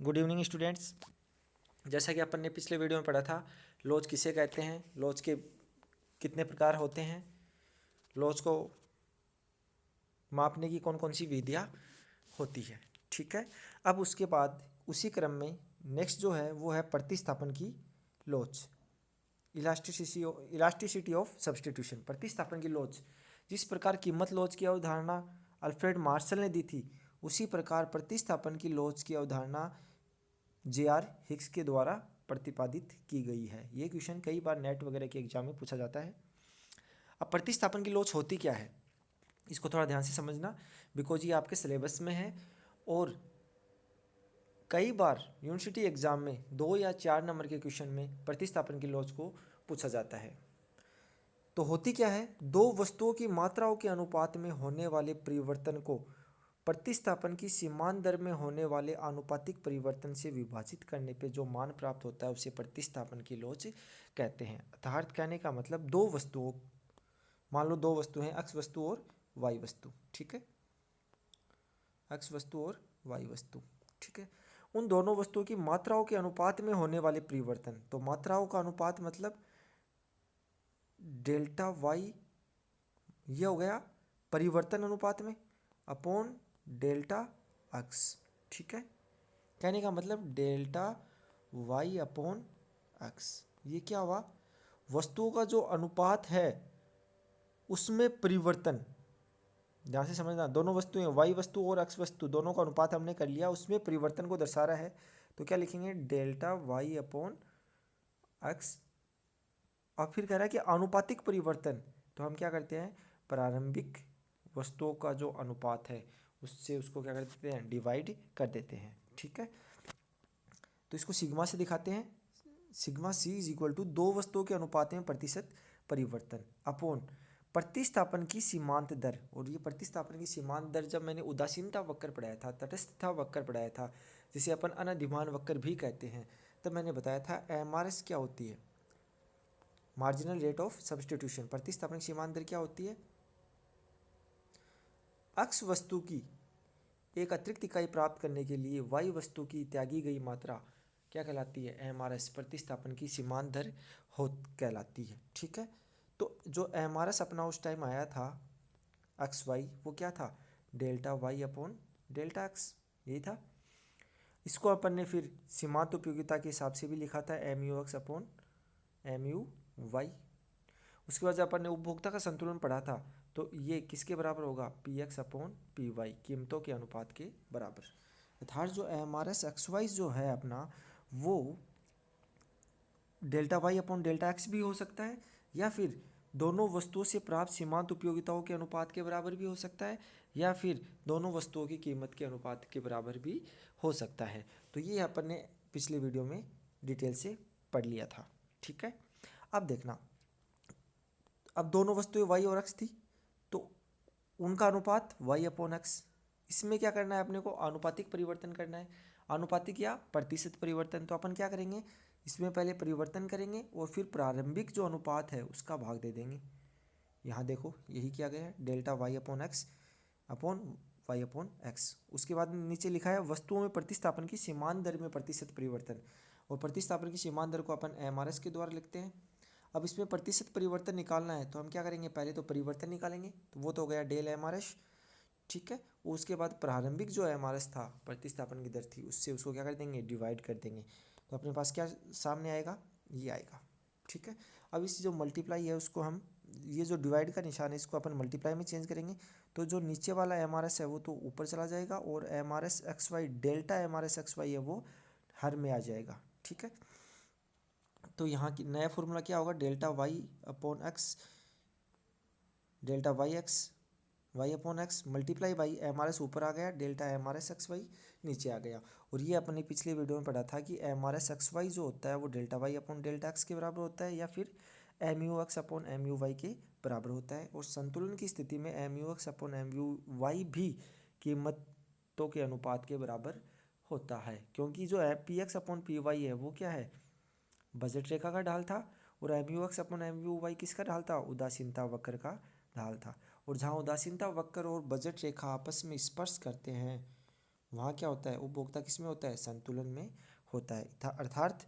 Good evening students. जैसा कि अपन ने पिछले वीडियो में पढ़ा था, लॉज किसे कहते हैं, लॉज के कितने प्रकार होते हैं, लॉज को मापने की कौन कौन सी विधियाँ होती है। ठीक है, अब उसके बाद उसी क्रम में नेक्स्ट जो है वो है प्रतिस्थापन की लॉज, इलास्टिसिटी ऑफ सब्सटीट्यूशन। प्रतिस्थापन की लॉज, जिस प्रकार कीमत लॉज की अवधारणा अल्फ्रेड मार्शल ने दी थी, उसी प्रकार प्रतिस्थापन की लॉज की अवधारणा जे.आर. हिक्स के द्वारा प्रतिपादित की गई है। ये क्वेश्चन कई बार नेट वगैरह के एग्जाम में पूछा जाता है। अब प्रतिस्थापन की लॉज होती क्या है, इसको थोड़ा ध्यान से समझना, बिकॉज ये आपके सिलेबस में है और कई बार यूनिवर्सिटी एग्जाम में 2 या 4 नंबर के क्वेश्चन में प्रतिस्थापन की लॉज को पूछा जाता है। तो होती क्या है, दो वस्तुओं की मात्राओं के अनुपात में होने वाले परिवर्तन को प्रतिस्थापन की सीमांत दर में होने वाले आनुपातिक परिवर्तन से विभाजित करने पे जो मान प्राप्त होता है उसे प्रतिस्थापन की लॉज कहते हैं। अर्थात कहने का मतलब दो वस्तुओं, मान लो दो वस्तु हैं, एक्स वस्तु और वाई वस्तु। ठीक है, एक्स वस्तु और वाई वस्तु। ठीक है, उन दोनों वस्तुओं की मात्राओं के अनुपात में होने वाले परिवर्तन, तो मात्राओं का अनुपात मतलब डेल्टा वाई, ये हो गया परिवर्तन अनुपात में, अपॉन डेल्टा एक्स। ठीक है, कहने का मतलब डेल्टा वाई अपॉन एक्स, ये क्या हुआ, वस्तुओं का जो अनुपात है उसमें परिवर्तन। ध्यान से समझना, दोनों वस्तुएं वाई वस्तु और एक्स वस्तु दोनों का अनुपात हमने कर लिया, उसमें परिवर्तन को दर्शा रहा है, तो क्या लिखेंगे, डेल्टा वाई अपॉन एक्स। और फिर कह रहा है कि आनुपातिक परिवर्तन, तो हम क्या करते हैं, प्रारंभिक वस्तुओं का जो अनुपात है उससे उसको क्या कर देते हैं, डिवाइड कर देते हैं। ठीक है, तो इसको सिग्मा से दिखाते हैं, sigma C is equal to दो वस्तुओं के अनुपात में प्रतिशत परिवर्तन अपॉन प्रतिस्थापन की सीमांत दर। और ये प्रतिस्थापन की सीमांत दर जब मैंने उदासीनता वक्र पढ़ाया था, तटस्थता वक्र पढ़ाया था, जिसे अपन अनधिमान वक्र भी कहते हैं, तब मैंने बताया था एमआरएस क्या होती है, मार्जिनल रेट ऑफ सब्सटीट्यूशन। प्रतिस्थापन की सीमांत दर क्या होती है, एक्स वस्तु की एक अतिरिक्त इकाई प्राप्त करने के लिए वाई वस्तु की त्यागी गई मात्रा क्या कहलाती है, एमआरएस, प्रतिस्थापन की सीमांत दर हो कहलाती है। ठीक है, तो जो एमआरएस अपना उस टाइम आया था एक्स वाई, वो क्या था, delta Y upon delta X, यही था। इसको अपन ने फिर सीमांत उपयोगिता के हिसाब से भी लिखा था, M U X upon M U Y. उसके बाद जब अपन ने उपभोक्ता का संतुलन पढ़ा था, तो ये किसके बराबर होगा, P X upon P Y, कीमतों के अनुपात के बराबर। अर्थात जो M R S X Y जो है अपना, वो delta Y upon delta X भी हो सकता है, या फिर दोनों वस्तुओं से प्राप्त सीमांत उपयोगिताओं के अनुपात के बराबर भी हो सकता है, या फिर दोनों वस्तुओं की कीमत के अनुपात के बराबर भी हो सकता है। तो ये अपन ने पिछले वीडियो में डिटेल से पढ़ लिया था। ठीक है, अब देखना, अब दोनों वस्तुएं वाई और एक्स थी, तो उनका अनुपात वाई अपॉन एक्स। इसमें क्या करना है अपने को, आनुपातिक परिवर्तन करना है, आनुपातिक या प्रतिशत परिवर्तन। तो अपन क्या करेंगे, इसमें पहले परिवर्तन करेंगे और फिर प्रारंभिक जो अनुपात है उसका भाग दे देंगे। यहाँ देखो यही किया गया है, delta Y upon X upon Y upon X. उसके बाद नीचे लिखा है वस्तुओं में प्रतिस्थापन की सीमांत दर में प्रतिशत परिवर्तन, और प्रतिस्थापन की सीमांत दर को अपन एमआरएस के द्वारा लिखते हैं। अब इसमें प्रतिशत परिवर्तन निकालना है, तो हम क्या करेंगे, पहले तो परिवर्तन निकालेंगे, तो वो तो हो गया डेल एम आर एस। ठीक है, उसके बाद प्रारंभिक जो एम आर एस था, प्रतिस्थापन की दर थी, उससे उसको क्या कर देंगे, डिवाइड कर देंगे, तो अपने पास क्या सामने आएगा, ये आएगा। ठीक है, अब इस जो मल्टीप्लाई है उसको हम, ये जो डिवाइड का निशान है इसको अपन मल्टीप्लाई में चेंज करेंगे, तो जो नीचे वाला एम आर एस है वो तो ऊपर चला जाएगा, और M R S X Y, delta M R S X Y है वो हर में आ जाएगा। ठीक है, तो यहाँ की नया फॉर्मूला क्या होगा, delta Y upon X, delta Y upon X multiply by M R S ऊपर आ गया, delta M R S X Y नीचे आ गया। और ये अपने पिछले वीडियो में पढ़ा था कि M R S X Y जो होता है वो delta Y upon delta X के बराबर होता है, या फिर M U X upon M U Y के बराबर होता है। और संतुलन की स्थिति में M U X upon M U Y भी कीमतों के अनुपात के बराबर होता है, क्योंकि जो है P X upon P Y है वो क्या है, बजट रेखा का ढाल था, और M U X upon M U Y किसका ढाल था, उदासीनता वक्र का ढाल था। और जहाँ उदासीनता वक्र और बजट रेखा आपस में स्पर्श करते हैं वहाँ क्या होता है, उपभोक्ता किस में होता है, संतुलन में होता है। अर्थात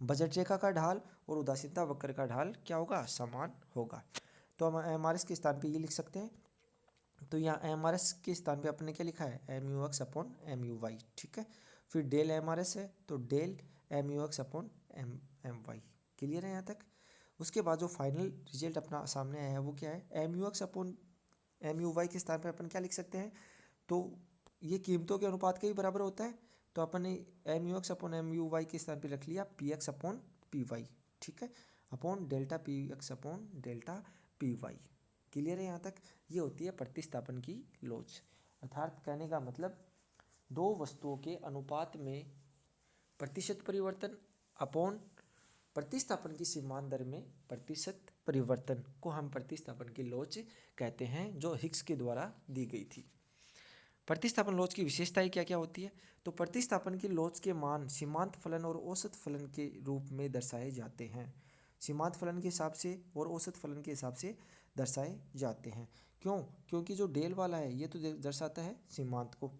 बजट रेखा का ढाल और उदासीनता वक्र का ढाल क्या होगा, समान होगा। तो हम एम के स्थान पे ये लिख सकते हैं। तो यहाँ एम के स्थान पे अपने क्या लिखा है, M U X upon M U Y, ठीक है। फिर डेल एम है तो del M U X upon M M Y. Clear है यहाँ तक। उसके बाद जो फाइनल रिजल्ट अपना सामने आया है वो क्या है, M U X upon M U Y के स्थान पे अपन क्या लिख सकते हैं, तो ये कीमतों के अनुपात के ही बराबर होता है। तो अपन ने M U X upon M U Y के स्थान पे रख लिया P X upon P Y, ठीक है, upon delta P X upon delta P Y. Clear है यहाँ तक। ये होती है प्रतिस्थापन की लोच। अर्थात कहने का मतलब दो वस्तुओं के अनुपात में प्रतिशत परिवर्तन अपॉन प्रतिस्थापन की सीमांत दर में प्रतिशत परिवर्तन को हम प्रतिस्थापन की लोच कहते हैं, जो हिग्स के द्वारा दी गई थी। प्रतिस्थापन लोच की विशेषताएं क्या क्या होती है, तो प्रतिस्थापन की लोच के मान सीमांत फलन और औसत फलन के रूप में दर्शाए जाते हैं। सीमांत फलन के हिसाब से और औसत फलन के हिसाब से दर्शाए जाते हैं। क्यों, क्योंकि जो डेल वाला है ये तो दर्शाता है सीमांत को,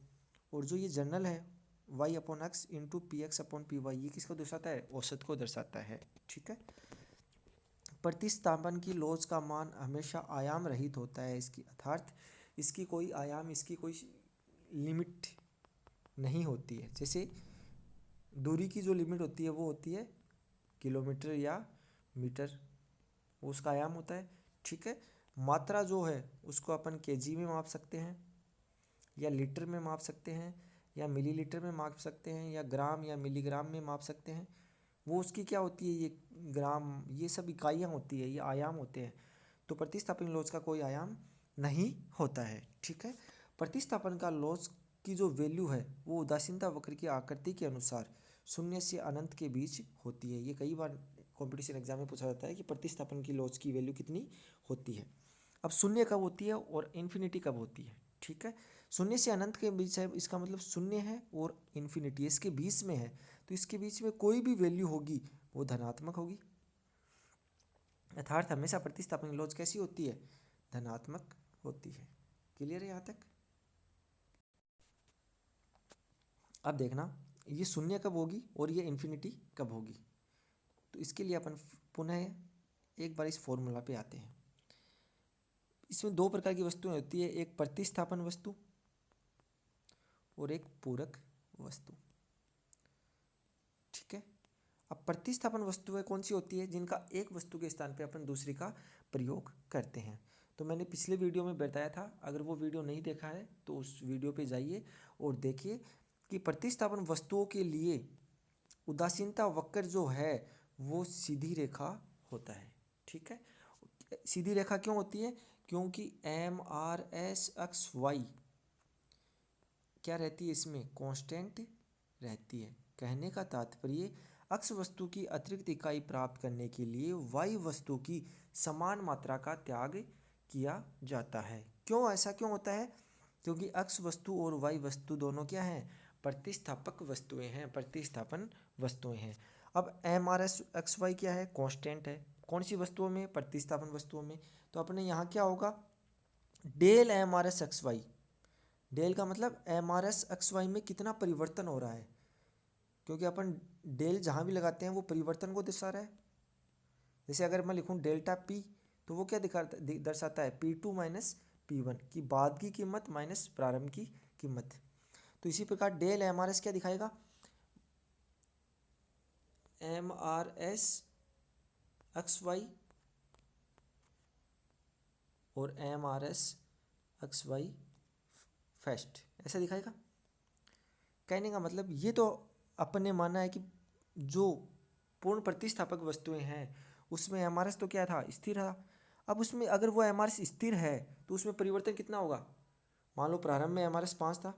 और जो ये जनरल है y upon X into P X upon P Y, ये किसको दर्शाता है, औसत को दर्शाता है, ठीक है। प्रतिस्थापन की लोच का मान हमेशा आयाम रहित होता है इसकी, अर्थात इसकी कोई आयाम, इसकी कोई लिमिट नहीं होती है। जैसे दूरी की जो लिमिट होती है वो होती है किलोमीटर या मीटर, उसका आयाम होता है, ठीक है। मात्रा जो है उसको अपन केजी में माप सकते हैं या लीटर में माप सकते हैं या मिलीलीटर में माप सकते हैं या ग्राम या मिलीग्राम में माप सकते हैं। वो उसकी क्या होती है, ये ग्राम, ये सब इकाइयाँ होती है, ये आयाम होते हैं। तो प्रतिस्थापन लोच का कोई आयाम नहीं होता है, ठीक है। प्रतिस्थापन का लोच की जो वैल्यू है वो उदासीनता वक्र की आकृति के अनुसार शून्य से अनंत के बीच होती है। ये कई बार कंपटीशन एग्जाम में पूछा जाता है कि प्रतिस्थापन की लोच की वैल्यू कितनी होती है। अब शून्य कब होती है और इन्फिनिटी कब होती है, ठीक है। शून्य से अनंत के बीच है, इसका मतलब शून्य है और इन्फिनिटी इसके बीच में है, तो इसके बीच में कोई भी वैल्यू होगी वो धनात्मक होगी। अर्थात हमेशा प्रतिस्थापन लोच कैसी होती है, धनात्मक होती है। क्लियर है यहाँ तक। अब देखना ये शून्य कब होगी और ये इन्फिनिटी कब होगी। तो इसके लिए अपन पुनः एक बार इस फॉर्मूला पे आते हैं। इसमें दो प्रकार की वस्तुएं होती है, एक प्रतिस्थापन वस्तु और एक पूरक वस्तु, ठीक है। अब प्रतिस्थापन वस्तुएं कौन सी होती है, जिनका एक वस्तु के स्थान पे अपन दूसरी का प्रयोग करते हैं। तो मैंने पिछले वीडियो में बताया था, अगर वो वीडियो नहीं देखा है तो उस वीडियो पे जाइए और देखिए कि प्रतिस्थापन वस्तुओं के लिए उदासीनता वक्र जो है वो सीधी रेखा होता है, ठीक है। सीधी रेखा क्यों होती है, क्योंकि M R S X Y क्या रहती है, इसमें कांस्टेंट रहती है। कहने का तात्पर्य अक्ष वस्तु की अतिरिक्त इकाई प्राप्त करने के लिए वाई वस्तु की समान मात्रा का त्याग किया जाता है। क्यों ऐसा क्यों होता है, क्योंकि अक्ष वस्तु और वाई वस्तु दोनों क्या हैं, प्रतिस्थापक वस्तुएं हैं, प्रतिस्थापन वस्तुएं हैं। अब M R S X Y क्या है, कांस्टेंट है। कौन सी वस्तुओं में, प्रतिस्थापन वस्तुओं में। तो अपने यहाँ क्या होगा, del M R S X Y, del का मतलब M R S X Y में कितना परिवर्तन हो रहा है, क्योंकि अपन डेल जहाँ भी लगाते हैं वो परिवर्तन को दर्शा रहा है। जैसे अगर मैं लिखूँ डेल्टा पी, तो वो क्या दर्शाता है, P two minus P one की बाद की कीमत माइनस प्रारंभ की कीमत। तो इसी प्रकार डेल एम आर एस क्या दिखाएगा, M R S X Y और M R S X Y first, ऐसा दिखाएगा। कहने का मतलब ये तो अपने माना है कि जो पूर्ण प्रतिस्थापक वस्तुएं हैं उसमें एम आर एस तो क्या था, स्थिर था। अब उसमें अगर वो एम आर एस स्थिर है तो उसमें परिवर्तन कितना होगा, मान लो प्रारंभ में एम आर एस 5 था,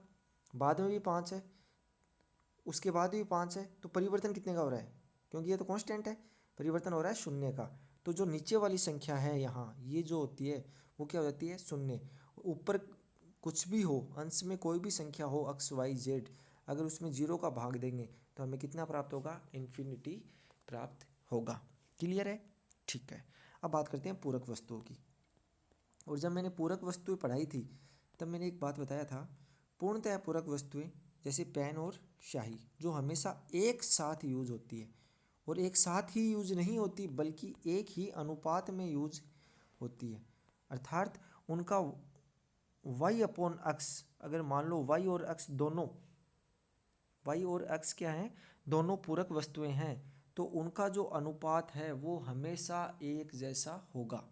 बाद में भी 5 है, उसके बाद भी 5 है, तो परिवर्तन कितने का हो रहा है, क्योंकि ये तो कांस्टेंट है, परिवर्तन हो रहा है शून्य का। तो जो नीचे वाली संख्या है यहाँ, ये जो होती है वो क्या हो जाती है, शून्य। ऊपर कुछ भी हो, अंश में कोई भी संख्या हो एक्स वाई जेड, अगर उसमें जीरो का भाग देंगे तो हमें कितना प्राप्त होगा, इन्फिनिटी प्राप्त होगा। क्लियर है, ठीक है। अब बात करते हैं पूरक वस्तुओं की। और जब मैंने पूरक वस्तुएं पढ़ाई थी तब मैंने एक बात बताया था, पूर्णतः पूरक वस्तुएं जैसे पेन और स्याही जो हमेशा एक साथ यूज होती है, और एक साथ ही यूज नहीं होती बल्कि एक ही अनुपात में यूज होती है। अर्थात उनका y अपॉन x, अगर मान लो y और x दोनों, y और x क्या है, दोनों पूरक वस्तुएं हैं, तो उनका जो अनुपात है वो हमेशा एक जैसा होगा।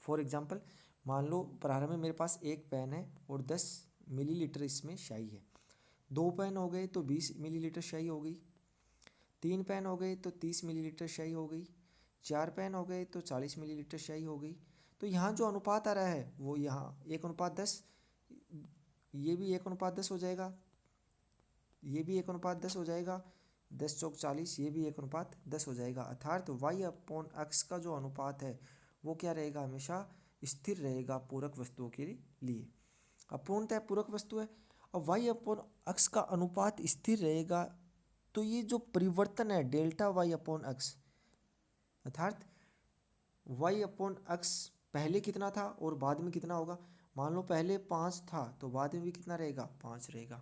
फॉर एग्जाम्पल, मान लो प्रारंभ में मेरे पास एक पेन है और 10 मिलीलीटर इसमें स्याही है। 2 पेन हो गए तो 20 मिलीलीटर स्याही हो गई, 3 पेन हो गए तो 30 मिलीलीटर स्याही हो गई, 4 पेन हो गए तो 40 मिलीलीटर स्याही हो गई। तो यहाँ जो अनुपात आ रहा है वो यहाँ 1:10, ये भी 1:10 हो जाएगा, ये भी 1:10 हो जाएगा, 10 चौक 40, ये भी 1:10 हो जाएगा। अर्थात y अपॉन x का जो अनुपात है वो क्या रहेगा, हमेशा स्थिर रहेगा पूरक वस्तुओं के लिए। अपूर्णतः पूरक वस्तु है, अब y अपॉन x का अनुपात स्थिर रहेगा, तो ये जो परिवर्तन है डेल्टा y अपॉन x, अर्थात y अपॉन x पहले कितना था और बाद में कितना होगा। मान लो पहले 5 था तो बाद में भी कितना रहेगा, 5 रहेगा।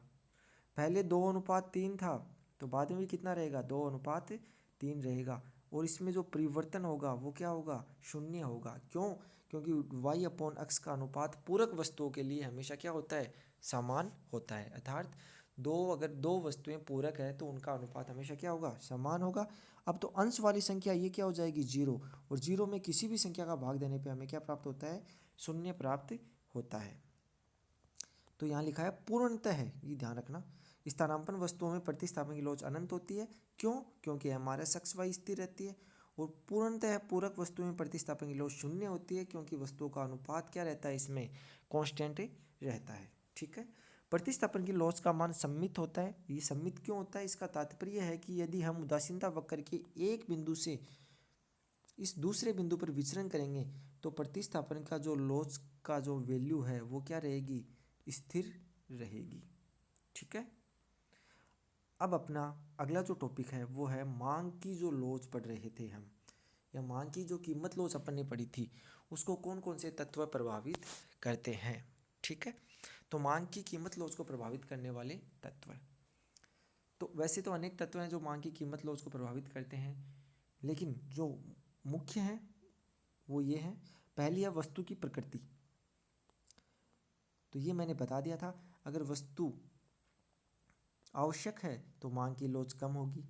पहले 2:3 था तो बाद में भी कितना रहेगा, 2:3 रहेगा। और इसमें जो परिवर्तन होगा वो क्या होगा, शून्य होगा। क्यों, क्योंकि y अपॉन x का अनुपात पूरक वस्तुओं के लिए हमेशा क्या होता है, समान होता है। अर्थात अगर दो वस्तुएं पूरक है तो उनका अनुपात हमेशा क्या होगा, समान होगा। अब तो अंश वाली संख्या ये क्या हो जाएगी, 0, और 0 में किसी भी संख्या का भाग देने पे हमें क्या प्राप्त होता है, शून्य प्राप्त होता है। तो यहाँ लिखा है पूर्णतः है, ये ध्यान रखना, स्थानापन्न वस्तुओं में प्रतिस्थापन की लोच अनंत होती है। क्यों, क्योंकि हमारा x y स्थिर रहती है। और पूर्णतः पूरक वस्तुओं में प्रतिस्थापन की लोच शून्य होती है, क्योंकि वस्तुओं का अनुपात क्या रहता है, इसमें कांस्टेंट रहता है। ठीक है, प्रतिस्थापन की लोच का मान सममित होता है। ये सममित क्यों होता है, इसका तात्पर्य है कि यदि हम उदासीनता वक्र के एक बिंदु से इस दूसरे बिंदु पर विचरण करेंगे तो प्रतिस्थापन का जो लोच का जो वैल्यू है वो क्या रहेगी, स्थिर रहेगी। ठीक है, अब अपना अगला जो टॉपिक है वो है मांग की जो लोच पढ़ रहे थे हम, या मांग की जो कीमत लोच अपन ने पढ़ी थी, उसको कौन कौन से तत्व प्रभावित करते हैं। ठीक है, तो मांग की कीमत लोच को प्रभावित करने वाले तत्व, तो वैसे तो अनेक तत्व हैं जो मांग की कीमत लोच को प्रभावित करते हैं, लेकिन जो मुख्य हैं वो ये हैं। पहली है वस्तु की प्रकृति, तो ये मैंने बता दिया था, अगर वस्तु आवश्यक है तो मांग की लोच कम होगी।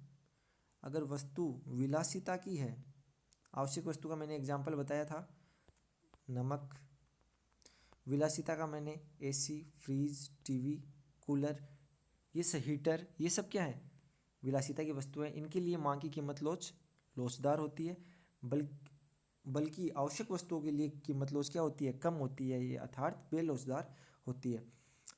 अगर वस्तु विलासिता की है, आवश्यक वस्तु का मैंने एग्जाम्पल बताया था नमक, विलासिता का मैंने एसी, फ्रीज, टीवी, कूलर, ये हीटर, ये सब क्या है, विलासिता की वस्तु है। इनके लिए मांग की कीमत लोचदार होती है, बल्कि आवश्यक वस्तुओं के लिए कीमत लोच क्या होती है, कम होती है, ये अर्थात बेलोचदार होती है।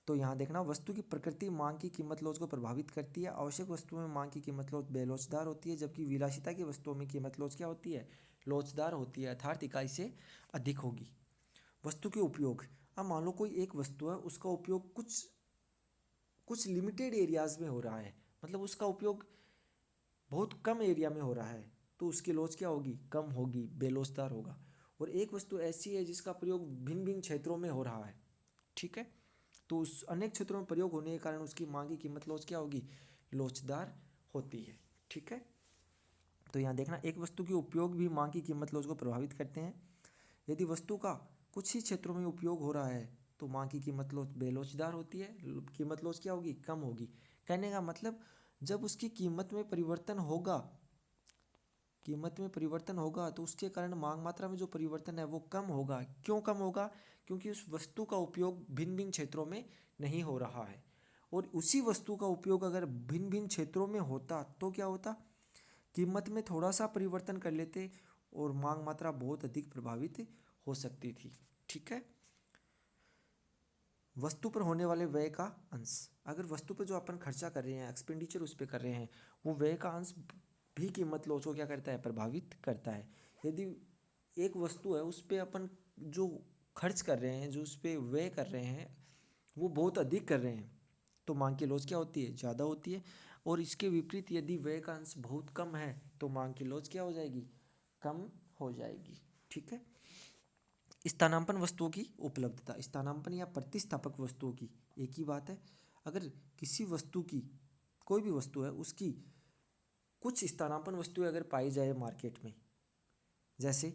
तो यहाँ देखना, वस्तु की प्रकृति मांग की कीमत लोच को प्रभावित करती है। आवश्यक वस्तुओं में मांग की कीमत लोच बेलोचदार होती है, जबकि विलासिता की वस्तुओं में कीमत लोच क्या होती है, लोचदार होती है, अर्थात इकाई से अधिक होगी। वस्तु के उपयोग, अब मान लो कोई एक वस्तु है, उसका उपयोग कुछ लिमिटेड एरियाज में हो रहा है, मतलब उसका उपयोग बहुत कम एरिया में हो रहा है, तो उसकी लोच क्या होगी, कम होगी, बेलोचदार होगा। और एक वस्तु ऐसी है जिसका प्रयोग भिन्न भिन्न क्षेत्रों में हो रहा है, ठीक है, तो उस अनेक क्षेत्रों में प्रयोग होने के कारण उसकी मांग की कीमत लोच क्या होगी, लोचदार होती है। ठीक है, तो यहाँ देखना, एक वस्तु के उपयोग भी मांग की कीमत लोच को प्रभावित करते हैं। यदि वस्तु का कुछ ही क्षेत्रों में उपयोग हो रहा है तो मांग की कीमत लोच बेलोचदार होती है, कीमत लोच क्या होगी, कम होगी। कहने का मतलब, जब उसकी कीमत में परिवर्तन होगा, तो उसके कारण मांग मात्रा में जो परिवर्तन है वो कम होगा। क्यों कम होगा, क्योंकि उस वस्तु का उपयोग भिन्न भिन्न क्षेत्रों में नहीं हो रहा है। और उसी वस्तु का उपयोग अगर भिन्न भिन्न क्षेत्रों में होता तो क्या होता, कीमत में थोड़ा सा परिवर्तन कर लेते और मांग मात्रा बहुत अधिक प्रभावित हो सकती थी। ठीक है, वस्तु पर होने वाले व्यय का अंश, अगर वस्तु पर जो अपन खर्चा कर रहे हैं, एक्सपेंडिचर उस पर कर रहे हैं, वो व्यय का अंश भी कीमत लोच को क्या करता है, प्रभावित करता है। यदि एक वस्तु है उस पर अपन जो खर्च कर रहे हैं, जो उस पर व्यय कर रहे हैं, वो बहुत अधिक कर रहे हैं, तो मांग की लोच क्या होती है, ज़्यादा होती है। और इसके विपरीत यदि व्यय का अंश बहुत कम है तो मांग की लोच क्या हो जाएगी, कम हो जाएगी। ठीक है, स्थानापन्न वस्तुओं की उपलब्धता, स्थानापन्न या प्रतिस्थापक वस्तुओं की एक ही बात है। अगर किसी वस्तु की, कोई भी वस्तु है, उसकी कुछ स्थानापन्न वस्तुएं अगर पाई जाए मार्केट में, जैसे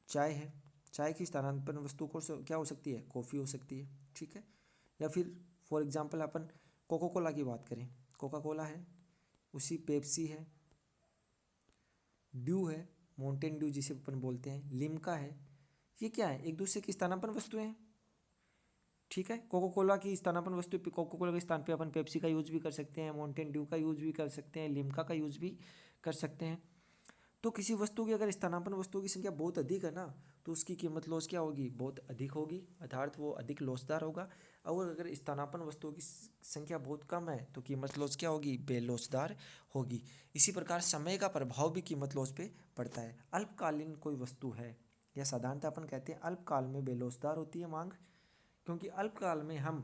चाय है, चाय की स्थानापन्न वस्तु को क्या हो सकती है, कॉफ़ी हो सकती है, ठीक है। या फिर for example upon Coca Cola की बात करें, कोका कोला है, उसी पेप्सी है, ड्यू है, माउंटेन ड्यू जिसे अपन बोलते हैं, लिम्का है, ये क्या है, एक दूसरे की स्थानापन्न वस्तुएं हैं, ठीक है। कोका कोला की स्थानापन्न वस्तु, कोका कोला के स्थान पे अपन पेप्सी का यूज भी कर सकते हैं, माउंटेन ड्यू का यूज भी कर सकते हैं, लिम्का का यूज भी कर सकते हैं। तो किसी वस्तु की अगर स्थानापन्न वस्तुओं की संख्या बहुत अधिक है ना, तो उसकी कीमत लॉस क्या होगी, बहुत अधिक होगी, अर्थात वो अधिक लॉसदार होगा। और अगर स्थानापन्न वस्तुओं की संख्या बहुत कम है तो कीमत लॉस क्या होगी, बेलॉसदार होगी। इसी प्रकार समय का प्रभाव भी कीमत लॉस पे पड़ता है। अल्पकालीन कोई वस्तु है, या साधारणतः अपन कहते हैं अल्पकाल में बेलॉसदार होती है मांग, क्योंकि अल्पकाल में हम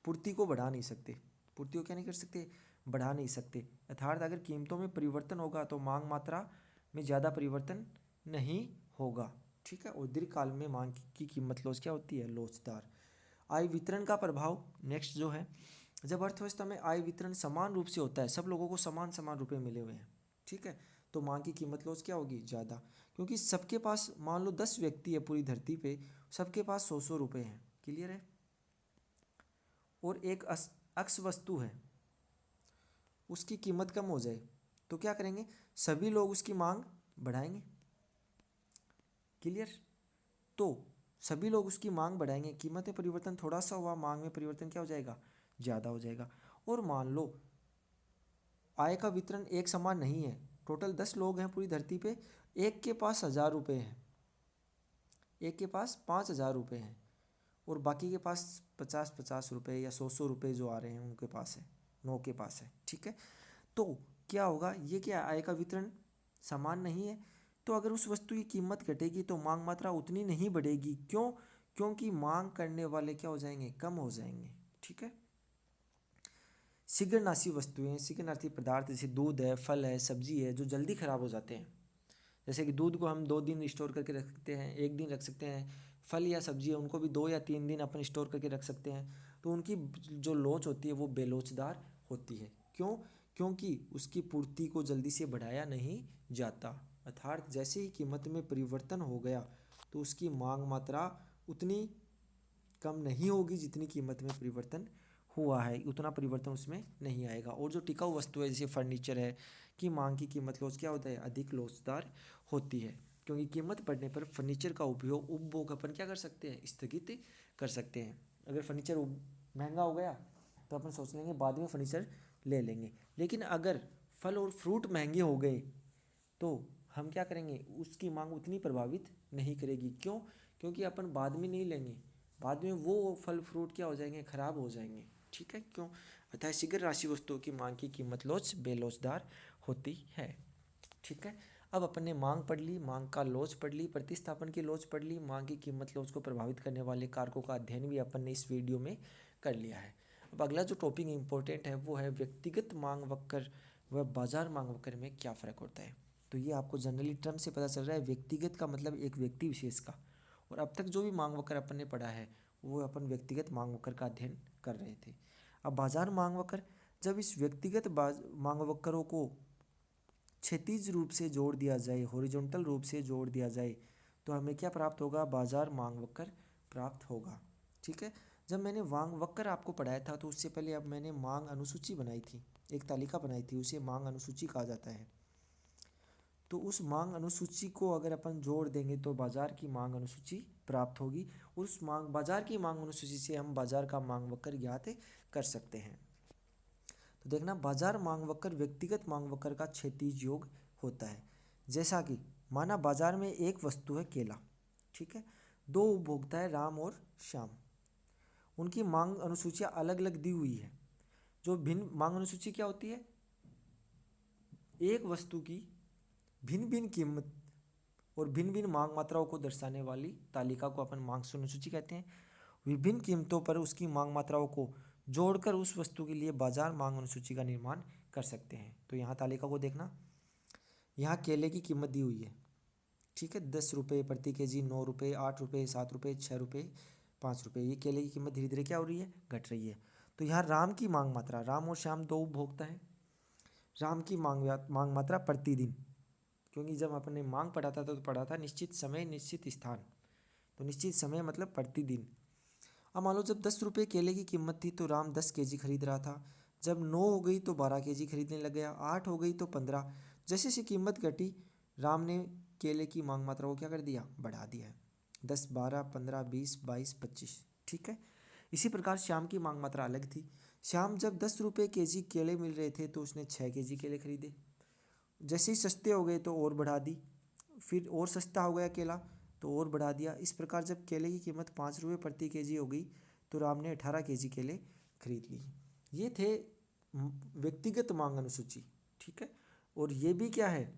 पूर्ति को बढ़ा नहीं सकते, पूर्ति को क्या नहीं कर सकते, बढ़ा नहीं सकते। अर्थात अगर कीमतों में परिवर्तन होगा तो मांग मात्रा में ज़्यादा परिवर्तन नहीं होगा, ठीक है। और दीर्घकाल में मांग की कीमत लॉस क्या होती है, लॉसदार। आय वितरण का प्रभाव नेक्स्ट जो है, जब अर्थव्यवस्था में आय वितरण समान रूप से होता है, सब लोगों को समान समान रुपये मिले हुए हैं, ठीक है, तो मांग की कीमत लॉस क्या होगी, ज़्यादा। क्योंकि सबके पास, मान लो 10 व्यक्ति है पूरी धरती पे, सबके पास 100 रुपये हैं, क्लियर है। और एक अक्स वस्तु है, उसकी कीमत कम हो जाए तो क्या करेंगे, सभी लोग उसकी मांग बढ़ाएंगे, क्लियर। तो सभी लोग उसकी मांग बढ़ाएंगे, कीमत में परिवर्तन थोड़ा सा हुआ, मांग में परिवर्तन क्या हो जाएगा, ज़्यादा हो जाएगा। और मान लो आय का वितरण एक समान नहीं है, टोटल 10 लोग हैं पूरी धरती पे, एक के पास 1000 रुपये हैं, एक के पास 5000 रुपये हैं, और बाकी के पास 50-50 रुपये या 100-100 रुपये जो आ रहे हैं उनके पास है, 9 के पास है, ठीक है। तो क्या होगा, ये क्या, आय का वितरण समान नहीं है, तो अगर उस वस्तु की कीमत घटेगी तो मांग मात्रा उतनी नहीं बढ़ेगी, क्यों, क्योंकि मांग करने वाले क्या हो जाएंगे, कम हो जाएंगे, ठीक है। शीघ्रनाशी वस्तुएं, शीघ्रनाशी पदार्थ जैसे दूध है, फल है, सब्जी है, जो जल्दी खराब हो जाते हैं, जैसे कि दूध को हम 2 दिन स्टोर करके रख सकते हैं, 1 दिन रख सकते हैं, फल या सब्जी है उनको भी 2 या 3 दिन अपन स्टोर करके रख सकते हैं, तो उनकी जो लोच होती है वो बेलोचदार होती है, क्यों, क्योंकि उसकी पूर्ति को जल्दी से बढ़ाया नहीं जाता। अर्थात जैसे ही कीमत में परिवर्तन हो गया तो उसकी मांग मात्रा उतनी कम नहीं होगी जितनी कीमत में परिवर्तन हुआ है, उतना परिवर्तन उसमें नहीं आएगा। और जो टिकाऊ वस्तु है जैसे फर्नीचर है, की मांग की कीमत लॉस क्या होता है, अधिक लॉसदार होती है, क्योंकि कीमत बढ़ने पर फर्नीचर का उपभोग अपन क्या कर सकते हैं, स्थगित कर सकते हैं। अगर फर्नीचर महंगा हो गया तो अपन सोच लेंगे बाद में फर्नीचर ले लेंगे, लेकिन अगर फल और फ्रूट महंगे हो गए तो हम क्या करेंगे, उसकी मांग उतनी प्रभावित नहीं करेगी, क्यों, क्योंकि अपन बाद में नहीं लेंगे, बाद में वो फल फ्रूट क्या हो जाएंगे, खराब हो जाएंगे, ठीक है, क्यों। अतः शीघ्र राशि वस्तुओं की मांग की कीमत लॉस बेलोचदार होती है, ठीक है। अब अपन ने मांग पढ़ ली, मांग का लॉस पढ़ ली, प्रतिस्थापन की लॉस पढ़ ली, मांग की कीमत लॉस को प्रभावित करने वाले कारकों का अध्ययन भी अपन ने इस वीडियो में कर लिया है। अब अगला जो टॉपिक इंपॉर्टेंट है वो है व्यक्तिगत मांग वक्र व बाजार मांग वक्र में क्या फ़र्क होता है। तो ये आपको जनरली टर्म से पता चल रहा है, व्यक्तिगत का मतलब एक व्यक्ति विशेष का, और अब तक जो भी मांग वक्र अपन ने पढ़ा है वो अपन व्यक्तिगत मांग वक्र का अध्ययन कर रहे थे। अब बाजार मांग वक्र, जब इस व्यक्तिगत मांग वक्रों को क्षैतिज रूप से जोड़ दिया जाए, हॉरिजॉन्टल रूप से जोड़ दिया जाए, तो हमें क्या प्राप्त होगा, बाजार मांग वक्र प्राप्त होगा, ठीक है। जब मैंने मांग वक्र आपको पढ़ाया था तो उससे पहले अब मैंने मांग अनुसूची बनाई थी, एक तालिका बनाई थी, उसे मांग अनुसूची कहा जाता है। तो उस मांग अनुसूची को अगर अपन जोड़ देंगे तो बाजार की मांग अनुसूची प्राप्त होगी, उस बाजार की मांग अनुसूची से हम बाजार का मांग वक्र ज्ञात कर सकते हैं। तो देखना, बाजार मांग वक्र व्यक्तिगत मांग वक्र का क्षैतिज योग होता है। जैसा कि माना बाजार में एक वस्तु है केला, ठीक है, 2 उपभोक्ता है राम और श्याम, उनकी मांग अनुसूचियाँ अलग अलग दी हुई है। जो भिन्न मांग अनुसूची क्या होती है, एक वस्तु की भिन्न भिन्न कीमत और भिन्न भिन्न मांग मात्राओं को दर्शाने वाली तालिका को अपन मांग अनुसूची कहते हैं। विभिन्न कीमतों पर उसकी मांग मात्राओं को जोड़कर उस वस्तु के लिए बाजार मांग अनुसूची का निर्माण कर सकते हैं। तो यहाँ तालिका को देखना, यहाँ केले की कीमत दी हुई है, ठीक है, 10 रुपये प्रति केजी, 9 रुपये, 8 रुपये, 7 रुपये, 6 रुपये, 5 रुपये। ये केले की कीमत धीरे धीरे क्या हो रही है, घट रही है। तो यहाँ राम की मांग मात्रा, राम और श्याम दो उपभोक्ता हैं, राम की मांग मात्रा प्रतिदिन, क्योंकि जब अपने मांग पढ़ा था तो पढ़ा था निश्चित समय निश्चित स्थान, तो निश्चित समय मतलब प्रतिदिन। अब मान लो जब 10 रुपये केले की कीमत थी तो राम 10 kg खरीद रहा था। जब 9 हो गई तो 12 kg खरीदने लग गया, 8 हो गई तो 15। जैसे जैसे कीमत घटी राम ने केले की मांग मात्रा को क्या कर दिया, बढ़ा दिया है। 10, 12, 15, 20, 22, 25, ठीक है। इसी प्रकार श्याम की मांग मात्रा अलग थी। श्याम जब 10 रुपये kg केले मिल रहे थे तो उसने 6 kg केले खरीदे। जैसे ही सस्ते हो गए तो और बढ़ा दी, फिर और सस्ता हो गया केला तो और बढ़ा दिया। इस प्रकार जब केले की कीमत 5 रुपये प्रति kg हो गई तो राम ने 18 kg केले खरीद लिए। ये थे व्यक्तिगत मांग अनुसूची, ठीक है। और ये भी क्या है,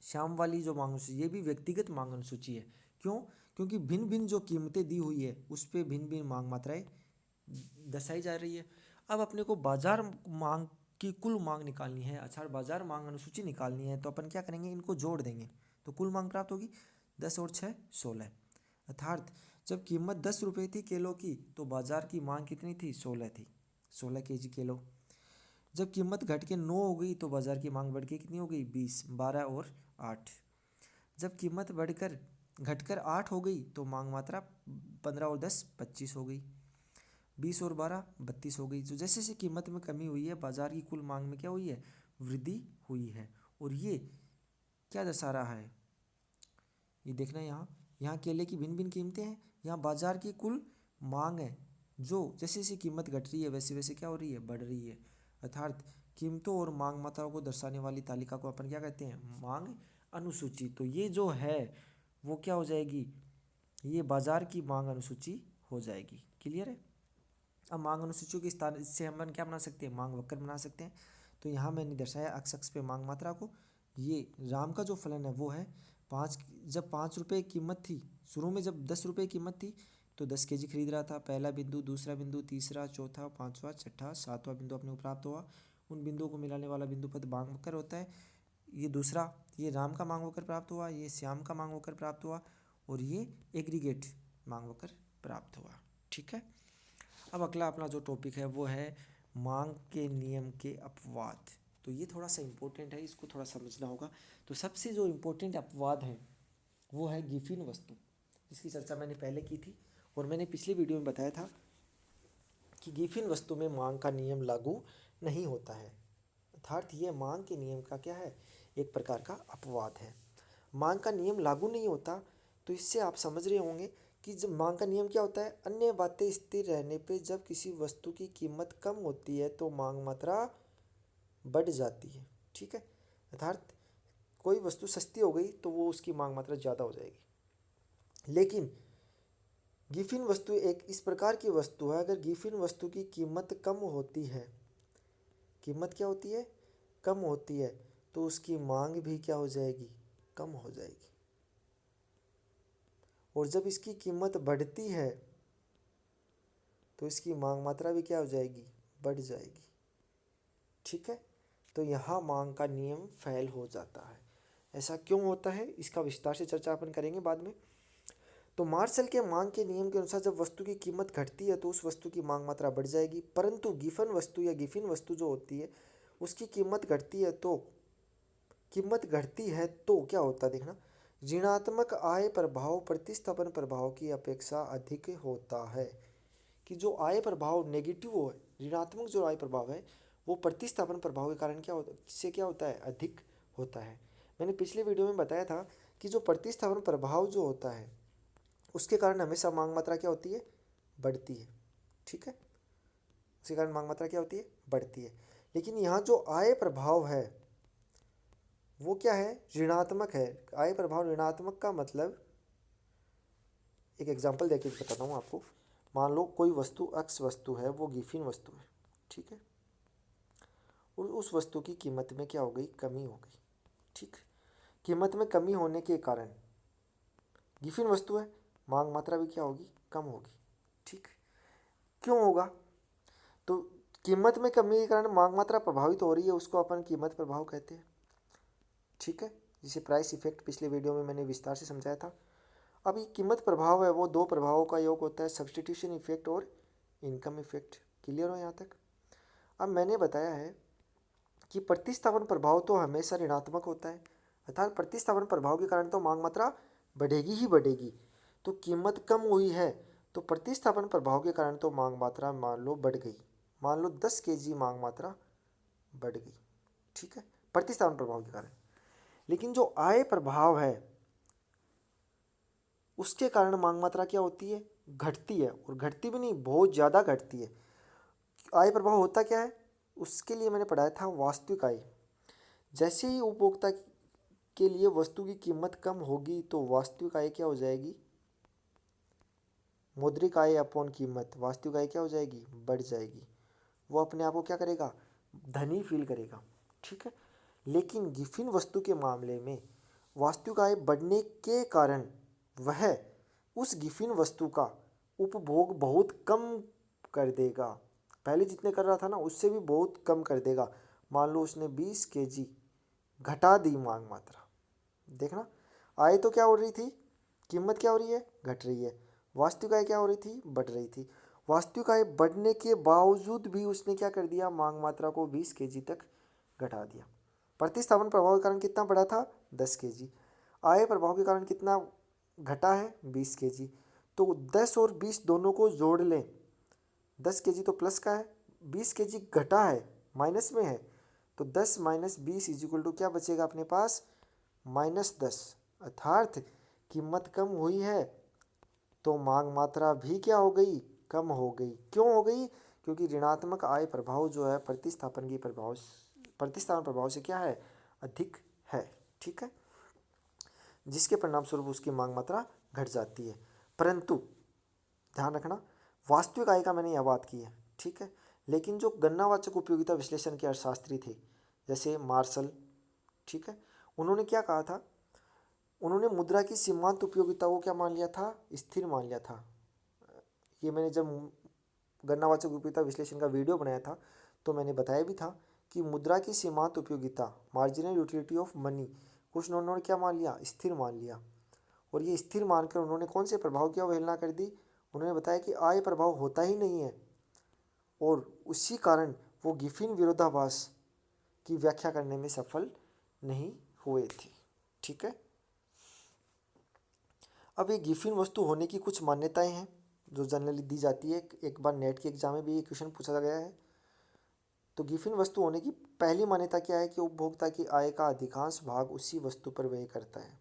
श्याम वाली जो मांग अनुसूची ये भी व्यक्तिगत मांग अनुसूची है। क्यों? क्योंकि भिन्न भिन्न जो कीमतें दी हुई है उस पर भिन्न भिन्न मांग मात्राएं दर्शाई जा रही है। अब अपने को बाजार मांग की कुल मांग निकालनी है, अच्छा बाजार मांग अनुसूची निकालनी है, तो अपन क्या करेंगे, इनको जोड़ देंगे तो कुल मांग प्राप्त होगी। 10 और 6 16, अर्थात जब कीमत 10 रुपये थी केलों की तो बाजार की मांग कितनी थी, 16 थी, 16 kg केलो। जब कीमत घट के 9 हो गई तो बाजार की मांग बढ़ के कितनी हो गई, 20, 12 और 8। जब कीमत बढ़कर घटकर 8 हो गई तो मांग मात्रा 15 और 10 25 हो गई, 20 और 12 32 हो गई। तो जैसे जैसे कीमत में कमी हुई है बाजार की कुल मांग में क्या हुई है, वृद्धि हुई है। और ये क्या दर्शा रहा है, ये देखना यहाँ यहाँ केले की भिन्न भिन्न कीमतें हैं, यहाँ बाजार की कुल मांग है जो जैसे जैसे कीमत घट रही है वैसे वैसे क्या हो रही है, बढ़ रही है। अर्थात कीमतों और मांग मात्राओं को दर्शाने वाली तालिका को अपन क्या कहते हैं, मांग अनुसूची। तो ये जो है वो क्या हो जाएगी, ये बाजार की मांग अनुसूची हो जाएगी। क्लियर है? अब मांग अनुसूचियों के स्थान इससे हम क्या बना सकते हैं, मांग वक्र बना सकते हैं। तो यहाँ मैंने दर्शाया अक्ष अक्ष पे मांग मात्रा को। ये राम का जो फलन है वो है 5। जब 5 रुपये कीमत थी, शुरू में जब 10 रुपये कीमत थी तो 10 kg खरीद रहा था। पहला बिंदु, दूसरा बिंदु, तीसरा, चौथा, पाँचवा, छठा, सातवां बिंदु अपने को प्राप्त हुआ। उन बिंदुओं को मिलाने वाला बिंदु पद मांग वक्र होता है। ये दूसरा, ये राम का मांग वक्र प्राप्त हुआ, ये श्याम का मांग वक्र प्राप्त हुआ और ये एग्रीगेट मांग वक्र प्राप्त हुआ। ठीक है। अब अगला अपना जो टॉपिक है वो है मांग के नियम के अपवाद। तो ये थोड़ा सा इम्पोर्टेंट है, इसको थोड़ा समझना होगा। तो सबसे जो इम्पोर्टेंट अपवाद है वो है गिफिन वस्तु, जिसकी चर्चा मैंने पहले की थी और मैंने पिछले वीडियो में बताया था कि गिफिन वस्तु में मांग का नियम लागू नहीं होता है। अर्थात ये मांग के नियम का क्या है, एक प्रकार का अपवाद है। मांग का नियम लागू नहीं होता तो इससे आप समझ रहे होंगे कि जब मांग का नियम क्या होता है, अन्य बातें स्थिर रहने पे जब किसी वस्तु की कीमत कम होती है तो मांग मात्रा बढ़ जाती है। ठीक है। अर्थात कोई वस्तु सस्ती हो गई तो वो उसकी मांग मात्रा ज़्यादा हो जाएगी। लेकिन गिफिन वस्तु एक इस प्रकार की वस्तु है, अगर गिफिन वस्तु की कीमत कम होती है, कीमत क्या होती है, कम होती है, तो उसकी मांग भी क्या हो जाएगी, कम हो जाएगी। और जब इसकी कीमत बढ़ती है तो इसकी मांग मात्रा भी क्या हो जाएगी, बढ़ जाएगी। ठीक है। तो यहाँ मांग का नियम फेल हो जाता है। ऐसा क्यों होता है इसका विस्तार से चर्चा अपन करेंगे बाद में। तो मार्शल के मांग के नियम के अनुसार जब वस्तु की कीमत घटती है तो उस वस्तु की मांग मात्रा बढ़ जाएगी, परंतु गिफन वस्तु या गिफिन वस्तु जो होती है उसकी कीमत घटती है तो क्या होता है, देखना, ऋणात्मक आय प्रभाव प्रतिस्थापन प्रभाव की अपेक्षा अधिक होता है। कि जो आय प्रभाव नेगेटिव हो, ऋणात्मक जो आय प्रभाव है वो प्रतिस्थापन प्रभाव के कारण क्या होता है, इससे क्या होता है, अधिक होता है। मैंने पिछले वीडियो में बताया था कि जो प्रतिस्थापन प्रभाव जो होता है उसके कारण हमेशा मांग मात्रा क्या होती है, बढ़ती है। ठीक है। उसके कारण मांग मात्रा क्या होती है, बढ़ती है। लेकिन यहाँ जो आय प्रभाव है वो क्या है, ऋणात्मक है। आय प्रभाव ऋणात्मक का मतलब, एक एग्जांपल देके बताता हूँ आपको। मान लो कोई वस्तु अक्स वस्तु है, वो गिफिन वस्तु है। ठीक है। और उस वस्तु की कीमत में क्या हो गई, कमी हो गई। ठीक। कीमत में कमी होने के कारण गिफिन वस्तु है, मांग मात्रा भी क्या होगी, कम होगी। ठीक। क्यों होगा, तो कीमत में कमी के कारण मांग मात्रा प्रभावित हो रही है, उसको अपन कीमत प्रभाव कहते हैं। ठीक है। जिसे प्राइस इफेक्ट पिछले वीडियो में मैंने विस्तार से समझाया था। अब ये कीमत प्रभाव है वो दो प्रभावों का योग होता है, सब्स्टिट्यूशन इफेक्ट और इनकम इफेक्ट। क्लियर हो यहाँ तक? अब मैंने बताया है कि प्रतिस्थापन प्रभाव तो हमेशा ऋणात्मक होता है, अर्थात प्रतिस्थापन प्रभाव के कारण तो मांग मात्रा बढ़ेगी ही बढ़ेगी। तो कीमत कम हुई है तो प्रतिस्थापन प्रभाव के कारण तो मांग मात्रा मान लो बढ़ गई, मान लो 10 kg मांग मात्रा बढ़ गई, ठीक है, प्रतिस्थापन प्रभाव के कारण। लेकिन जो आय प्रभाव है उसके कारण मांग मात्रा क्या होती है, घटती है, और घटती भी नहीं, बहुत ज़्यादा घटती है। आय प्रभाव होता क्या है, उसके लिए मैंने पढ़ाया था वास्तविक आय। जैसे ही उपभोक्ता के लिए वस्तु की कीमत कम होगी तो वास्तविक आय क्या हो जाएगी, मौद्रिक आय अपॉन कीमत, वास्तविक आय क्या हो जाएगी, बढ़ जाएगी। वो अपने आप को क्या करेगा, धनी फील करेगा, ठीक है। लेकिन गिफिन वस्तु के मामले में वास्तविक आय बढ़ने के कारण वह उस गिफिन वस्तु का उपभोग बहुत कम कर देगा, पहले जितने कर रहा था ना उससे भी बहुत कम कर देगा। मान लो उसने 20 kg घटा दी मांग मात्रा, देखना आय तो क्या हो रही थी, कीमत क्या हो रही है, घट रही है, वास्तविक आय क्या हो रही थी, बढ़ रही थी। वास्तविक आय बढ़ने के बावजूद भी उसने क्या कर दिया, मांग मात्रा को 20 kg तक घटा दिया। प्रतिस्थापन प्रभाव के कारण कितना बढ़ा था, 10 kg। आय प्रभाव के कारण कितना घटा है, 20 kg। तो 10 और 20 दोनों को जोड़ लें, 10 kg तो प्लस का है, 20 kg घटा है, माइनस में है, तो 10 माइनस 20 इज इक्वल टू क्या बचेगा अपने पास, -10। अर्थात कीमत कम हुई है तो मांग मात्रा भी क्या हो गई, कम हो गई। क्यों हो गई, क्योंकि ऋणात्मक आय प्रभाव जो है प्रतिस्थापन प्रभाव से क्या है, अधिक है, ठीक है, जिसके परिणाम स्वरूप उसकी मांग मात्रा घट जाती है। परंतु ध्यान रखना, वास्तविक आय का मैंने यह बात की है, ठीक है। लेकिन जो गणनावाचक उपयोगिता विश्लेषण के अर्थशास्त्री थे जैसे मार्शल, ठीक है, उन्होंने क्या कहा था, उन्होंने मुद्रा की सीमांत उपयोगिता को क्या मान लिया था, स्थिर मान लिया था। ये मैंने जब गणनावाचक उपयोगिता विश्लेषण का वीडियो बनाया था तो मैंने बताया भी था कि मुद्रा की सीमांत उपयोगिता, मार्जिनल यूटिलिटी ऑफ मनी, कुछ उन्होंने क्या मान लिया, स्थिर मान लिया। और ये स्थिर मानकर उन्होंने कौन से प्रभाव की अवहेलना कर दी, उन्होंने बताया कि आय प्रभाव होता ही नहीं है, और उसी कारण वो गिफिन विरोधाभास की व्याख्या करने में सफल नहीं हुए थे, ठीक है। अब ये गिफिन वस्तु होने की कुछ मान्यताएं हैं जो जनरली दी जाती है, एक बार नेट के एग्जाम में भी ये क्वेश्चन पूछा गया है। तो गिफिन वस्तु होने की पहली मान्यता क्या है कि उपभोक्ता की आय का अधिकांश भाग उसी वस्तु पर व्यय करता है।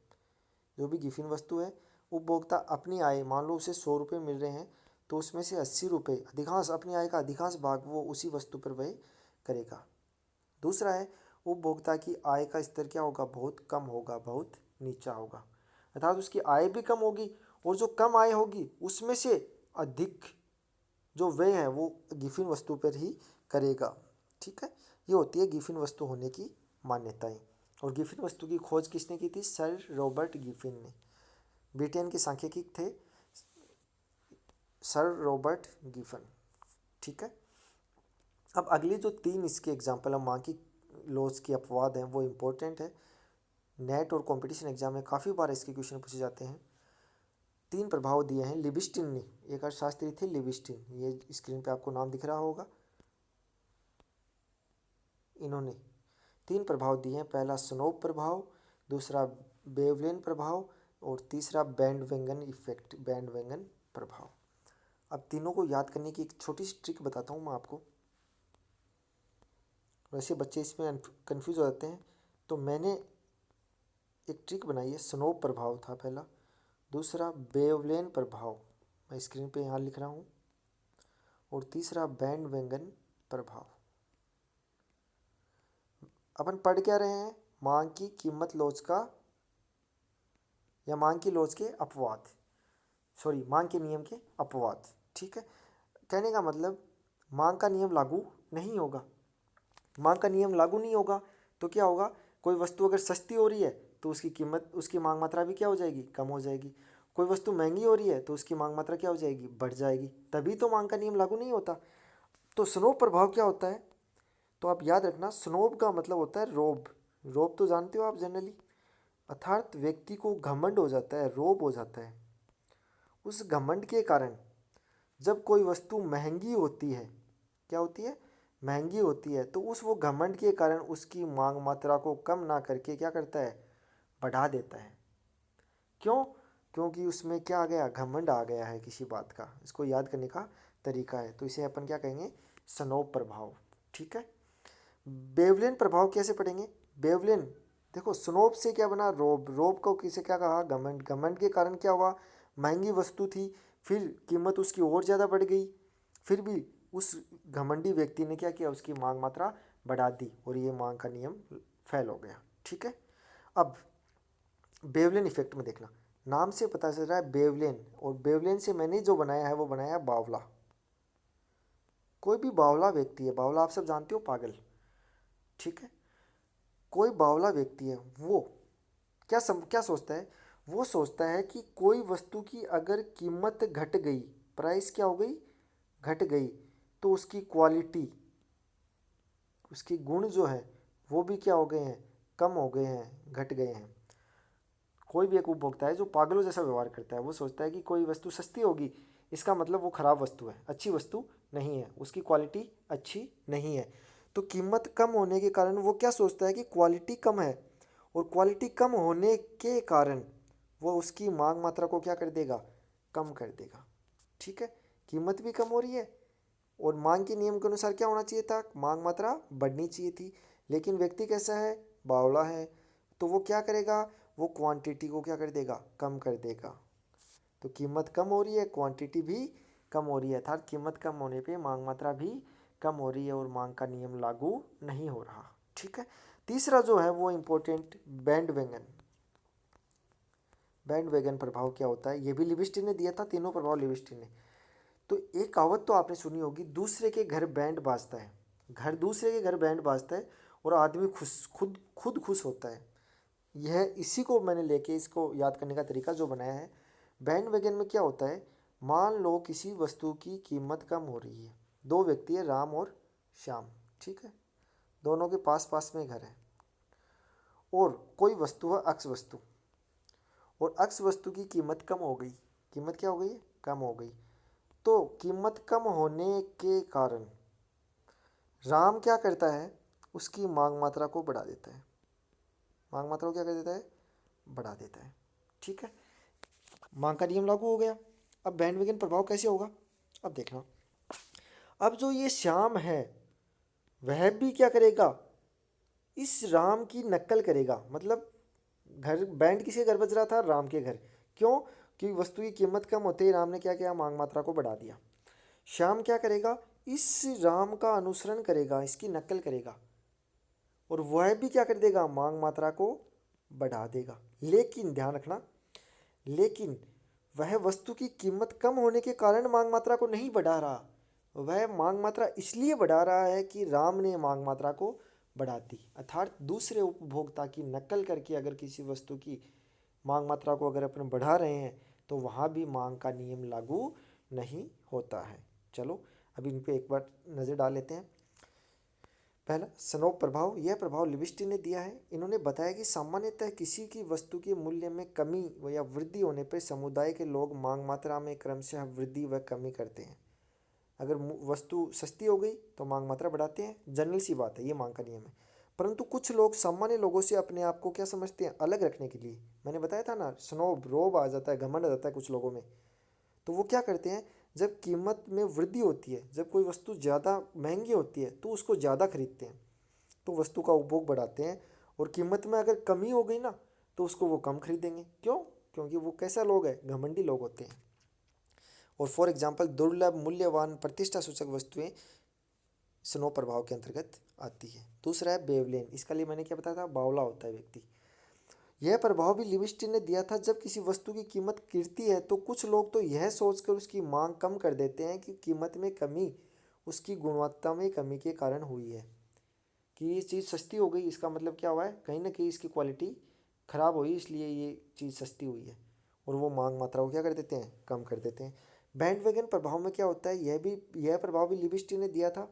जो भी गिफिन वस्तु है, उपभोक्ता अपनी आय, मान लो उसे 100 रुपये मिल रहे हैं तो उसमें से 80 रुपये अधिकांश, अपनी आय का अधिकांश भाग वो उसी वस्तु पर व्यय करेगा। दूसरा है, उपभोक्ता की आय का स्तर क्या होगा, बहुत कम होगा, बहुत नीचा होगा, अर्थात उसकी आय भी कम होगी और जो कम आय होगी उसमें से अधिक जो व्यय है वो गिफिन वस्तु पर ही करेगा, ठीक है। ये होती है गिफिन वस्तु होने की मान्यताएं। और गिफिन वस्तु की खोज किसने की थी, सर रॉबर्ट गिफिन ने, ब्रिटेन के सांख्यिकी थे सर रॉबर्ट गिफिन, ठीक है। अब अगली जो 3 इसके एग्जाम्पल है मांकी लॉज की अपवाद हैं वो इम्पोर्टेंट है, नेट और कंपटीशन एग्जाम में काफ़ी बार इसके क्वेश्चन पूछे जाते हैं। 3 प्रभाव दिए हैं लिविस्टिन ने, एक अर्थशास्त्री थे लिविस्टिन, ये स्क्रीन पे आपको नाम दिख रहा होगा। इन्होंने 3 प्रभाव दिए हैं, पहला स्नोब प्रभाव, दूसरा बेवलेन प्रभाव और तीसरा बैंडवेगन इफेक्ट, बैंडवेगन प्रभाव। अब तीनों को याद करने की एक छोटी सी ट्रिक बताता हूँ मैं आपको, वैसे बच्चे इसमें कंफ्यूज हो जाते हैं। तो मैंने एक ट्रिक बनाई है, स्नोब प्रभाव था पहला, दूसरा बेवलेन प्रभाव, मैं स्क्रीन पे यहाँ लिख रहा हूँ, और तीसरा बैंडवेगन प्रभाव। अपन पढ़ क्या रहे हैं, मांग की कीमत लॉज का, या मांग की लॉज के अपवाद, सॉरी मांग के नियम के अपवाद, ठीक है। कहने का मतलब मांग का नियम लागू नहीं होगा, मांग का नियम लागू नहीं होगा तो क्या होगा, कोई वस्तु अगर सस्ती हो रही है तो उसकी कीमत, उसकी मांग मात्रा भी क्या हो जाएगी, कम हो जाएगी। कोई वस्तु महंगी हो रही है तो उसकी मांग मात्रा क्या हो जाएगी, बढ़ जाएगी, तभी तो मांग का नियम लागू नहीं होता। तो स्नोब प्रभाव क्या होता है, तो आप याद रखना, स्नोब का मतलब होता है रोब, रोब तो जानते हो आप जनरली, अर्थात व्यक्ति को घमंड हो जाता है, रोब हो जाता है, उस घमंड के कारण जब कोई वस्तु महंगी होती है, क्या होती है, महंगी होती है, तो उस वो घमंड के कारण उसकी मांग मात्रा को कम ना करके क्या करता है, बढ़ा देता है। क्यों? क्योंकि उसमें क्या आ गया, घमंड आ गया है किसी बात का। इसको याद करने का तरीका है, तो इसे अपन क्या कहेंगे, स्नोब प्रभाव। ठीक है। बेवलेन प्रभाव कैसे पढ़ेंगे? बेवलेन, देखो स्नोब से क्या बना, रोब, रोब को किसे क्या कहा, घमंड, घमंड के कारण क्या हुआ, महंगी वस्तु थी, फिर कीमत उसकी और ज़्यादा बढ़ गई, फिर भी उस घमंडी व्यक्ति ने क्या किया, उसकी मांग मात्रा बढ़ा दी और ये मांग का नियम फेल हो गया। ठीक है। अब बेवलेन इफेक्ट में देखना, नाम से पता चल रहा है बेवलेन, और बेवलेन से मैंने जो बनाया है वो बनाया है बावला। कोई भी बावला व्यक्ति है, बावला आप सब जानते हो, पागल। ठीक है। कोई बावला व्यक्ति है, वो क्या सोचता है, वो सोचता है कि कोई वस्तु की अगर कीमत घट गई, प्राइस क्या हो गई, घट गई, तो उसकी क्वालिटी, उसके गुण जो है वो भी क्या हो गए हैं, कम हो गए हैं, घट गए हैं। कोई भी एक उपभोक्ता है जो पागलों जैसा व्यवहार करता है, वो सोचता है कि कोई वस्तु सस्ती होगी, इसका मतलब वो खराब वस्तु है, अच्छी वस्तु नहीं है, उसकी क्वालिटी अच्छी नहीं है। तो कीमत कम होने के कारण वो क्या सोचता है कि क्वालिटी कम है, और क्वालिटी कम होने के कारण वो उसकी मांग मात्रा को क्या कर देगा, कम कर देगा। ठीक है। कीमत भी कम हो रही है, और मांग के नियम के अनुसार क्या होना चाहिए था, मांग मात्रा बढ़नी चाहिए थी, लेकिन व्यक्ति कैसा है, बावला है, तो वो क्या करेगा, वो क्वांटिटी को क्या कर देगा, कम कर देगा। तो कीमत कम हो रही है, क्वांटिटी भी कम हो रही है, अर्थात कीमत कम होने पे मांग मात्रा भी कम हो रही है और मांग का नियम लागू नहीं हो रहा। ठीक है। तीसरा जो है वो important, band wagon. Band wagon प्रभाव क्या होता है, ये भी लिविस्टिन ने दिया था, तीनों प्रभाव लिविस्टिन ने। तो एक कहावत तो आपने सुनी होगी, दूसरे के घर बैंड बाजता है, घर दूसरे के घर बैंड बाजता है और आदमी खुश, खुद खुद खुश होता है। यह इसी को मैंने लेके इसको याद करने का तरीका जो बनाया है। बैंड वैगन में क्या होता है, मान लो किसी वस्तु की कीमत कम हो रही है, दो व्यक्ति है, राम और श्याम। ठीक है। दोनों के पास पास में घर है, और कोई वस्तु है अक्स वस्तु, और अक्स वस्तु की कीमत कम हो गई, कीमत क्या हो गई, कम हो गई। तो कीमत कम होने के कारण राम क्या करता है, उसकी मांग मात्रा को बढ़ा देता है, मांग मात्रा को क्या कर देता है, बढ़ा देता है। ठीक है। मांग का नियम लागू हो गया। अब बैंड वैगन प्रभाव कैसे होगा, अब देखना। अब जो ये श्याम है वह भी क्या करेगा, इस राम की नकल करेगा, मतलब घर बैंड किसके घर बज रहा था, राम के घर। क्यों? क्योंकि वस्तु की कीमत कम होते ही राम ने क्या किया, मांग मात्रा को बढ़ा दिया। श्याम क्या करेगा, इस राम का अनुसरण करेगा, इसकी नकल करेगा, और वह भी क्या कर देगा, मांग मात्रा को बढ़ा देगा। लेकिन ध्यान रखना, लेकिन वह वस्तु की कीमत कम होने के कारण मांग मात्रा को नहीं बढ़ा रहा, वह मांग मात्रा इसलिए बढ़ा रहा है कि राम ने मांग मात्रा को बढ़ा दी। अर्थात दूसरे उपभोक्ता की नकल करके अगर किसी वस्तु की मांग मात्रा को अगर अपन बढ़ा रहे हैं तो वहाँ भी मांग का नियम लागू नहीं होता है। चलो अब इन पे एक बार नज़र डाल लेते हैं। पहला, स्नोब प्रभाव। यह प्रभाव लिविस्टिन ने दिया है। इन्होंने बताया कि सामान्यतः किसी की वस्तु के मूल्य में कमी या वृद्धि होने पर समुदाय के लोग मांग मात्रा में क्रमशः वृद्धि व कमी करते हैं। अगर वस्तु सस्ती हो गई तो मांग मात्रा बढ़ाते हैं, जनरल सी बात है, ये मांग का नियम है। परंतु कुछ लोग सामान्य लोगों से अपने आप को क्या समझते हैं, अलग रखने के लिए, मैंने बताया था ना, स्नोब, रोब आ जाता है, घमंड आ जाता है कुछ लोगों में। तो वो क्या करते हैं, जब कीमत में वृद्धि होती है, जब कोई वस्तु ज़्यादा महंगी होती है तो उसको ज़्यादा खरीदते हैं, तो वस्तु का उपभोग बढ़ाते हैं। और कीमत में अगर कमी हो गई ना तो उसको वो कम खरीदेंगे। क्यों? क्योंकि वो कैसा लोग हैं, घमंडी लोग होते हैं। और फॉर एग्जाम्पल दुर्लभ, मूल्यवान, प्रतिष्ठा सूचक वस्तुएं स्नो प्रभाव के अंतर्गत आती है। दूसरा है बेवलेन। इसका लिए मैंने क्या बताया था, बावला होता है व्यक्ति। यह प्रभाव भी लिविस्टिन ने दिया था। जब किसी वस्तु की कीमत गिरती है तो कुछ लोग तो यह सोचकर उसकी मांग कम कर देते हैं कि कीमत में कमी उसकी गुणवत्ता में कमी के कारण हुई है, कि ये चीज़ सस्ती हो गई, इसका मतलब क्या हुआ है, कहीं ना कहीं इसकी क्वालिटी ख़राब हुई, इसलिए ये चीज़ सस्ती हुई है, और वो मांग मात्रा को क्या कर देते हैं, कम कर देते हैं। बैंड वैगन प्रभाव में क्या होता है, यह प्रभाव भी लिविस्टिन ने दिया था।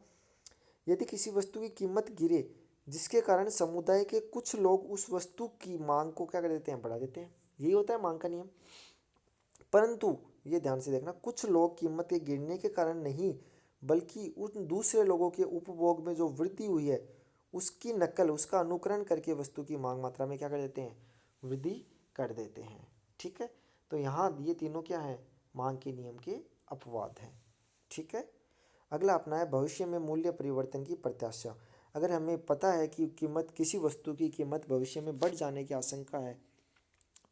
यदि किसी वस्तु की कीमत गिरे जिसके कारण समुदाय के कुछ लोग उस वस्तु की मांग को क्या कर देते हैं, बढ़ा देते हैं, यही होता है मांग का नियम। परंतु ये ध्यान से देखना, कुछ लोग कीमत के गिरने के कारण नहीं बल्कि उन दूसरे लोगों के उपभोग में जो वृद्धि हुई है उसकी नकल, उसका अनुकरण करके वस्तु की मांग मात्रा में क्या कर देते हैं, वृद्धि कर देते हैं। ठीक है, तो यहाँ ये तीनों क्या हैं, मांग के नियम के अपवाद हैं। ठीक है, अगला अपना है भविष्य में मूल्य परिवर्तन की प्रत्याशा। अगर हमें पता है कि कीमत, किसी वस्तु की कीमत भविष्य में बढ़ जाने की आशंका है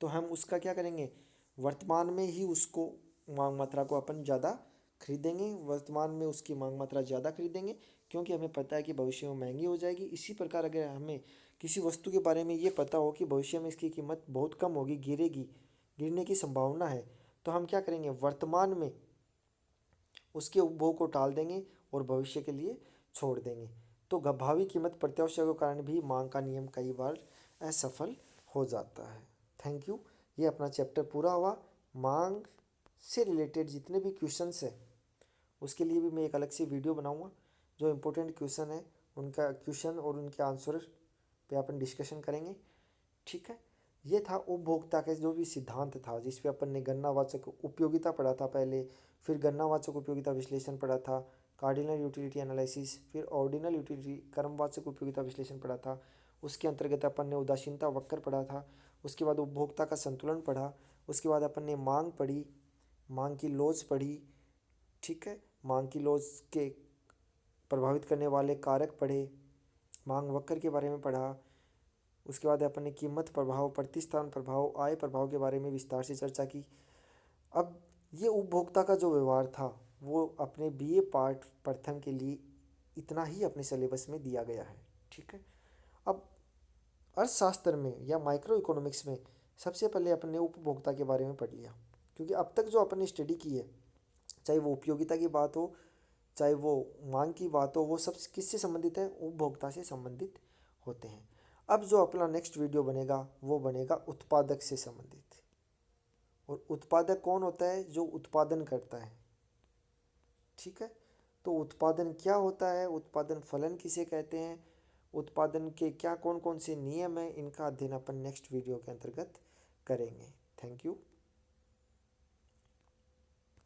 तो हम उसका क्या करेंगे, वर्तमान में ही उसको मांग मात्रा को अपन ज़्यादा खरीदेंगे, वर्तमान में उसकी मांग मात्रा ज़्यादा खरीदेंगे क्योंकि हमें पता है कि भविष्य में महंगी हो जाएगी। इसी प्रकार अगर हमें किसी वस्तु के बारे में ये पता हो कि भविष्य में इसकी कीमत बहुत कम होगी, गिरेगी, गिरने की संभावना है, तो हम क्या करेंगे, वर्तमान में उसके उपभोग को टाल देंगे और भविष्य के लिए छोड़ देंगे। तो भावी कीमत प्रत्याशा के कारण भी मांग का नियम कई बार असफल हो जाता है। Thank you. ये अपना चैप्टर पूरा हुआ। मांग से रिलेटेड जितने भी क्वेश्चंस है उसके लिए भी मैं एक अलग से वीडियो बनाऊंगा। जो इम्पोर्टेंट क्वेश्चन है उनका क्वेश्चन और उनके आंसर पे अपन डिस्कशन करेंगे। ठीक है, ये था उपभोक्ता का जो भी सिद्धांत था जिस पे अपन ने गणनावाचक उपयोगिता पढ़ा था पहले, फिर गणनावाचक उपयोगिता विश्लेषण पढ़ा था, कार्डिनल यूटिलिटी एनालिसिस, फिर ऑर्डिनल यूटिलिटी क्रमवाचक उपयोगिता विश्लेषण पढ़ा था। उसके अंतर्गत अपन ने उदासीनता वक्र पढ़ा था। उसके बाद उपभोक्ता का संतुलन पढ़ा। उसके बाद अपन ने मांग पढ़ी, मांग की लॉज पढ़ी। ठीक है, मांग की लॉज के प्रभावित करने वाले कारक पढ़े, मांग वक्र के बारे में पढ़ा। उसके बाद अपन ने कीमत प्रभाव, प्रतिस्थान प्रभाव, आय प्रभाव के बारे में विस्तार से चर्चा की। अब ये उपभोक्ता का जो व्यवहार था वो अपने बीए पार्ट प्रथम के लिए इतना ही अपने सिलेबस में दिया गया है। ठीक है, अब अर्थशास्त्र में या माइक्रो इकोनॉमिक्स में सबसे पहले अपन ने उपभोक्ता के बारे में पढ़ लिया, क्योंकि अब तक जो अपन ने स्टडी की है, चाहे वो उपयोगिता की बात हो, चाहे वो मांग की बात हो, वो सब किससे संबंधित है, उपभोक्ता से संबंधित होते हैं। अब जो अपना नेक्स्ट वीडियो बनेगा वो बनेगा उत्पादक से संबंधित। और उत्पादक कौन होता है, जो उत्पादन करता है। ठीक है, तो उत्पादन क्या होता है, उत्पादन फलन किसे कहते हैं, उत्पादन के क्या कौन कौन से नियम हैं, इनका अध्ययन अपन नेक्स्ट वीडियो के अंतर्गत करेंगे। Thank you.